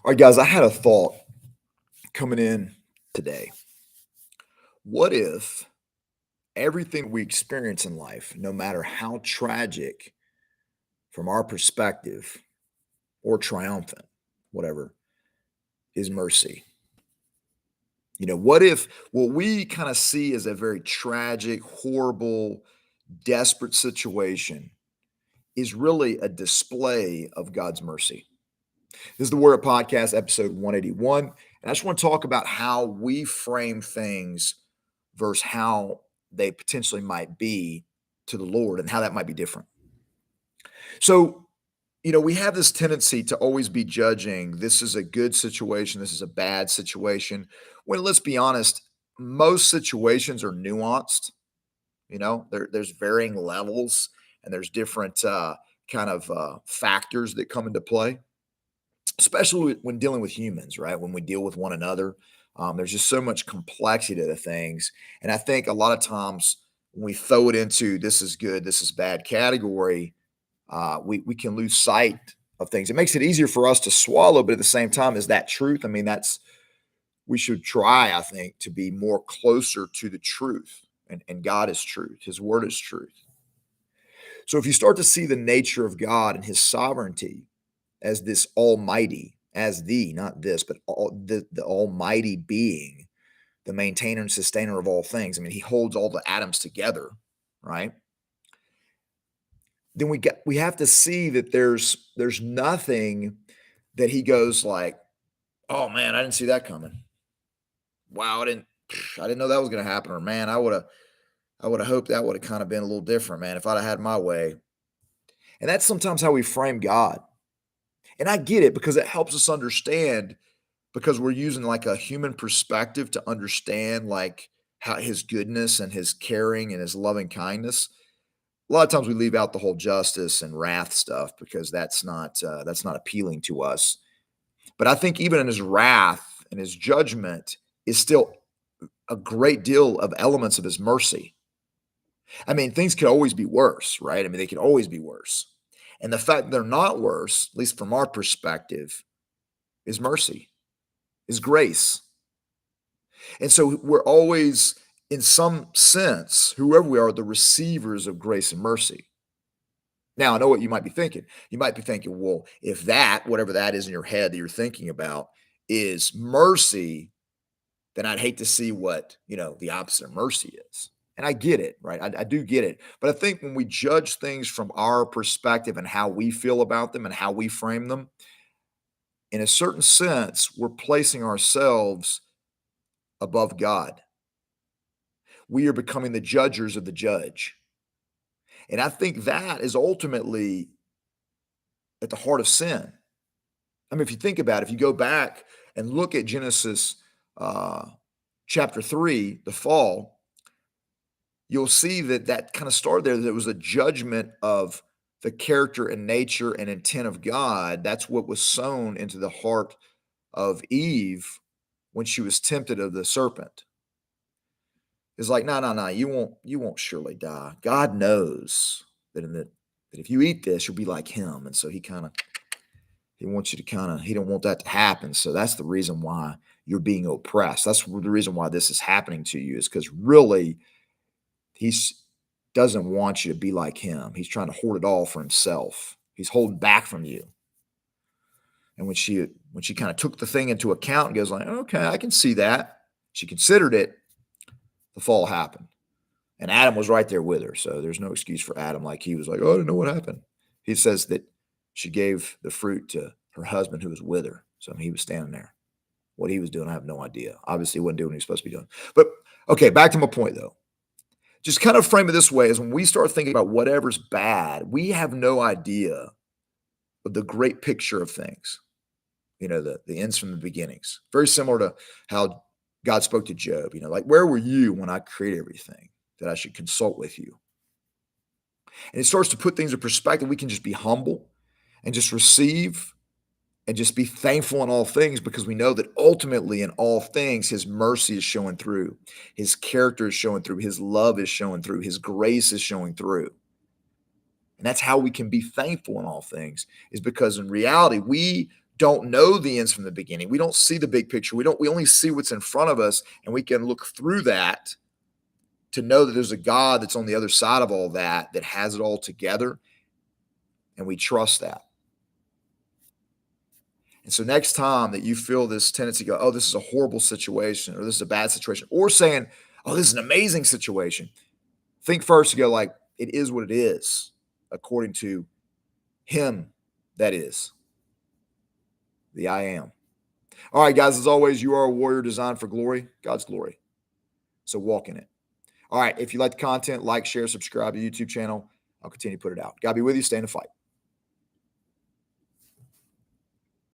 All right, guys, I had a thought coming in today. What if everything we experience in life, no matter how tragic from our perspective or triumphant, whatever, is mercy? What if what we kind of see as a very tragic, horrible, desperate situation is really a display of God's mercy? This is the Word of Podcast, episode 181. And I just want to talk about how we frame things versus how they potentially might be to the Lord and how that might be different. So, we have this tendency to always be judging this is a good situation, this is a bad situation. When let's be honest, most situations are nuanced. There's varying levels and there's different kind of factors that come into play, especially when dealing with humans, right? When we deal with one another, there's just so much complexity to the things. And I think a lot of times when we throw it into this is good, this is bad category, we can lose sight of things. It makes it easier for us to swallow, but at the same time, is that truth? I mean, we should try, I think, to be more closer to the truth. And God is truth. His word is truth. So if you start to see the nature of God and his sovereignty as this almighty, as not this, but the almighty being, the maintainer and sustainer of all things. I mean, he holds all the atoms together, right? Then we have to see that there's nothing that he goes like, oh man, I didn't see that coming. Wow, I didn't know that was going to happen. Or man, I would have hoped that would have kind of been a little different, man, if I'd have had my way. And that's sometimes how we frame God. And I get it because it helps us understand, because we're using like a human perspective to understand like how his goodness and his caring and his loving kindness. A lot of times we leave out the whole justice and wrath stuff because that's not appealing to us. But I think even in his wrath and his judgment is still a great deal of elements of his mercy. I mean, things could always be worse, right? I mean, they could always be worse. And the fact that they're not worse, at least from our perspective, is mercy, is grace. And so we're always, in some sense, whoever we are, the receivers of grace and mercy. Now, I know what you might be thinking. You might be thinking, well, if that, whatever that is in your head that you're thinking about, is mercy, then I'd hate to see what, the opposite of mercy is. And I get it, right? I do get it. But I think when we judge things from our perspective and how we feel about them and how we frame them, in a certain sense, we're placing ourselves above God. We are becoming the judgers of the judge. And I think that is ultimately at the heart of sin. I mean, if you think about it, if you go back and look at Genesis chapter 3, the fall, you'll see that kind of started there. That it was a judgment of the character and nature and intent of God. That's what was sown into the heart of Eve when she was tempted of the serpent. It's like, no, you won't surely die. God knows that that if you eat this, you'll be like him. And so he wants you to he don't want that to happen. So that's the reason why you're being oppressed. That's the reason why this is happening to you, is because really he doesn't want you to be like him. He's trying to hoard it all for himself. He's holding back from you. And when she kind of took the thing into account and goes like, okay, I can see that. She considered it. The fall happened. And Adam was right there with her. So there's no excuse for Adam. Like he was like, oh, I don't know what happened. He says that she gave the fruit to her husband who was with her. So he was standing there. What he was doing, I have no idea. Obviously, he wasn't doing what he was supposed to be doing. But okay, back to my point though. Just kind of frame it this way: is when we start thinking about whatever's bad, we have no idea of the great picture of things. The ends from the beginnings. Very similar to how God spoke to Job. Like, where were you when I created everything, that I should consult with you? And it starts to put things in perspective. We can just be humble and just receive and just be thankful in all things, because we know that ultimately in all things, his mercy is showing through. His character is showing through. His love is showing through. His grace is showing through. And that's how we can be thankful in all things, is because in reality, we don't know the ends from the beginning. We don't see the big picture. We only see what's in front of us, and we can look through that to know that there's a God that's on the other side of all that, that has it all together, and we trust that. And so next time that you feel this tendency to go, oh, this is a horrible situation, or this is a bad situation, or saying, oh, this is an amazing situation, think first to go like, it is what it is, according to him that is, the I am. All right, guys, as always, you are a warrior designed for glory, God's glory. So walk in it. All right, if you like the content, like, share, subscribe to the YouTube channel. I'll continue to put it out. God be with you. Stay in the fight.